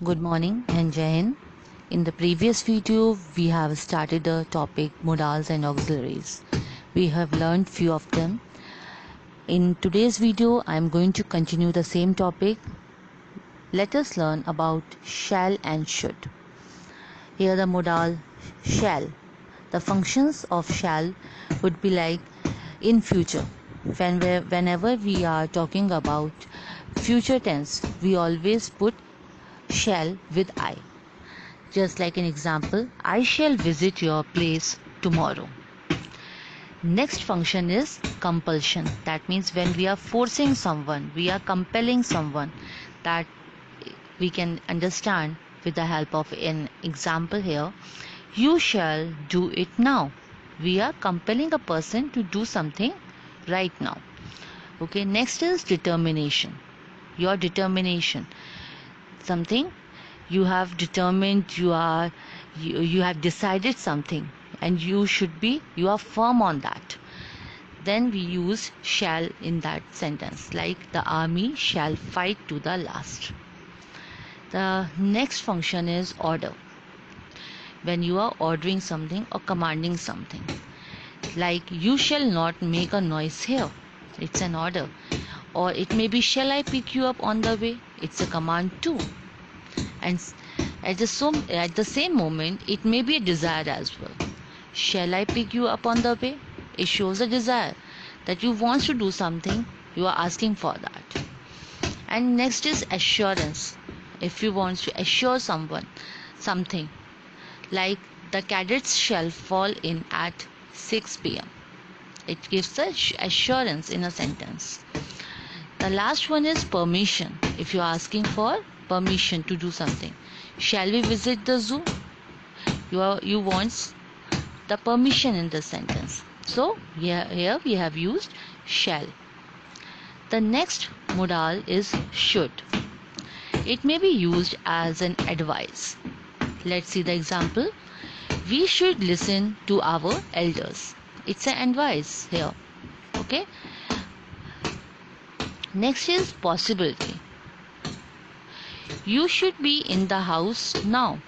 Good morning and Jai Hind. In the previous video, we have started the topic modals and auxiliaries. We have learned few of them. In today's video, I am going to continue the same topic. Let us learn about shall and should. Here the modal shall. The functions of shall would be like in future. Whenever we are talking about future tense, we always put shall with I. Just like an example, I shall visit your place tomorrow. Next function is compulsion. That means when we are forcing someone, we are compelling someone, that we can understand with the help of an example here. You shall do it now. We are compelling a person to do something right now. Okay, next is determination. Your determination. Something you have determined, you have decided something, and you are firm on that. Then we use shall in that sentence, like the army shall fight to the last. The next function is order. When you are ordering something or commanding something, like you shall not make a noise here, it's an order. Or it may be, shall I pick you up on the way, it's a command too. And at the same moment, it may be a desire as well. Shall I pick you up on the way? It shows a desire that you want to do something, you are asking for that. And next is assurance. If you want to assure someone something, like the cadets shall fall in at 6 p.m. It gives the assurance in a sentence. The last one is permission. If you are asking for permission to do something, shall we visit the zoo? You want the permission in the sentence. So here we have used shall. The next modal is should. It may be used as an advice. Let's see the example. We should listen to our elders. It's an advice here. Okay. Next is possibility. You should be in the house now.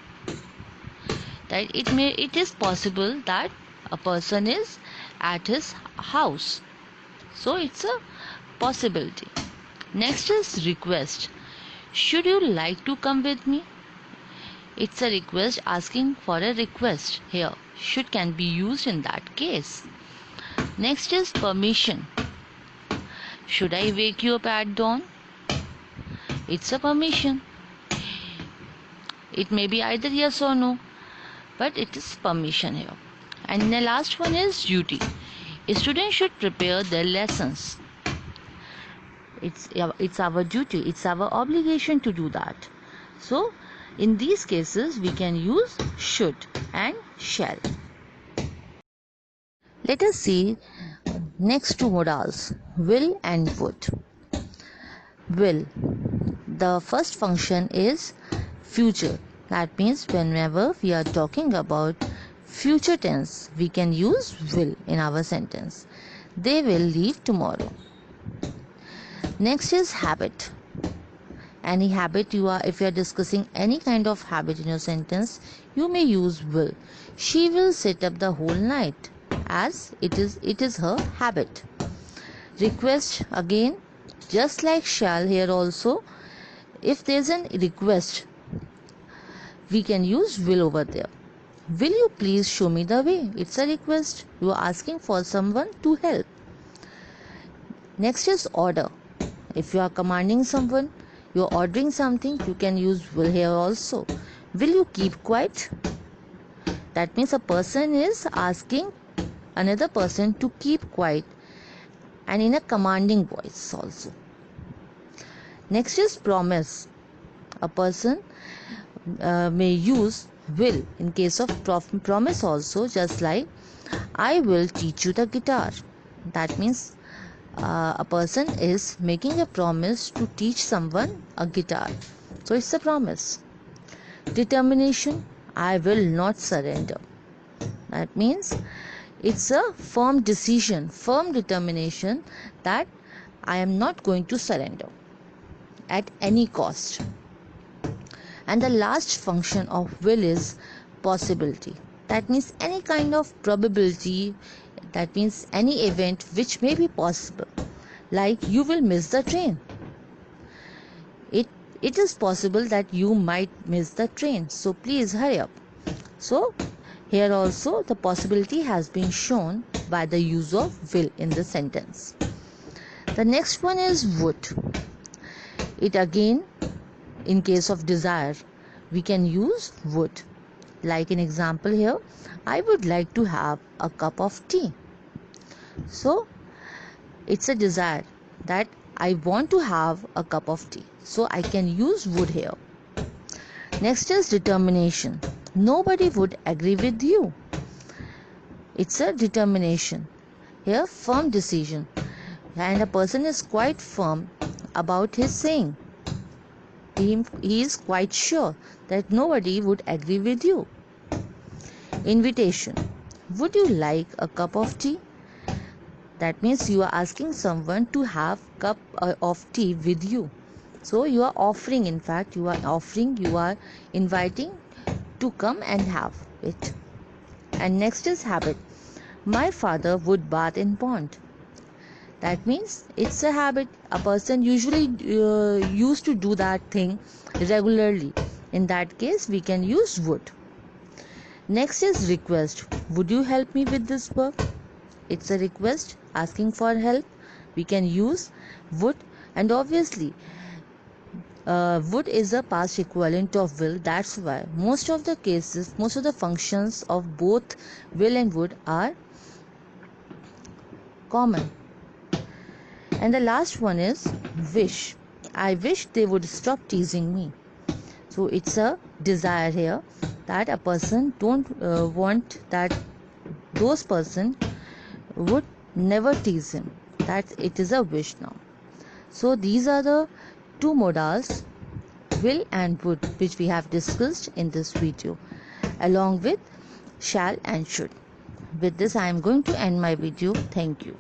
That it is possible that a person is at his house. So it's a possibility. Next is request. Should you like to come with me? It's a request, asking for a request here. Should can be used in that case. Next is permission. Should I wake you up at dawn? It's a permission. It may be either yes or no, but it is permission here. And the last one is duty. A student should prepare their lessons. It's our duty, it's our obligation to do that. So in these cases we can use should and shall. Let us see next two modals, will and would. Will. The first function is future. That means whenever we are talking about future tense, we can use will in our sentence. They will leave tomorrow. Next is habit. Any habit if you are discussing any kind of habit in your sentence, you may use will. She will sit up the whole night, as it is her habit. Request, again, just like shall here also, if there is a request, we can use will over there. Will you please show me the way? It's a request. You are asking for someone to help. Next is order. If you are commanding someone, you are ordering something, you can use will here also. Will you keep quiet? That means a person is asking another person to keep quiet, and in a commanding voice also. Next is promise. A person may use will in case of promise also, just like I will teach you the guitar. That means a person is making a promise to teach someone a guitar. So it's a promise. Determination. I will not surrender. That means it's a firm decision, firm determination that I am not going to surrender at any cost. And the last function of will is possibility. That means any kind of probability, that means any event which may be possible. Like you will miss the train. It is possible that you might miss the train, so please hurry up. So here also the possibility has been shown by the use of will in the sentence. The next one is would. It again, in case of desire, we can use would. Like an example here, I would like to have a cup of tea. So it's a desire that I want to have a cup of tea. So I can use would here. Next is determination. Nobody would agree with you. It's a determination. Here, firm decision. And a person is quite firm about his saying. He is quite sure that nobody would agree with you. Invitation. Would you like a cup of tea? That means you are asking someone to have a cup of tea with you. So you are offering, in fact, you are inviting to come and have it. And next is habit. My father would bath in pond. That means it's a habit. A person usually used to do that thing regularly. In that case, we can use would. Next is request. Would you help me with this work? It's a request, asking for help. We can use would, and obviously would is a past equivalent of will. That's why most of the functions of both will and would are common. And the last one is wish. I wish they would stop teasing me. So it's a desire here that a person don't want that those person would never tease him. That it is a wish now. So these are the two modals, will and would, which we have discussed in this video, along with shall and should. With this, I am going to end my video. Thank you.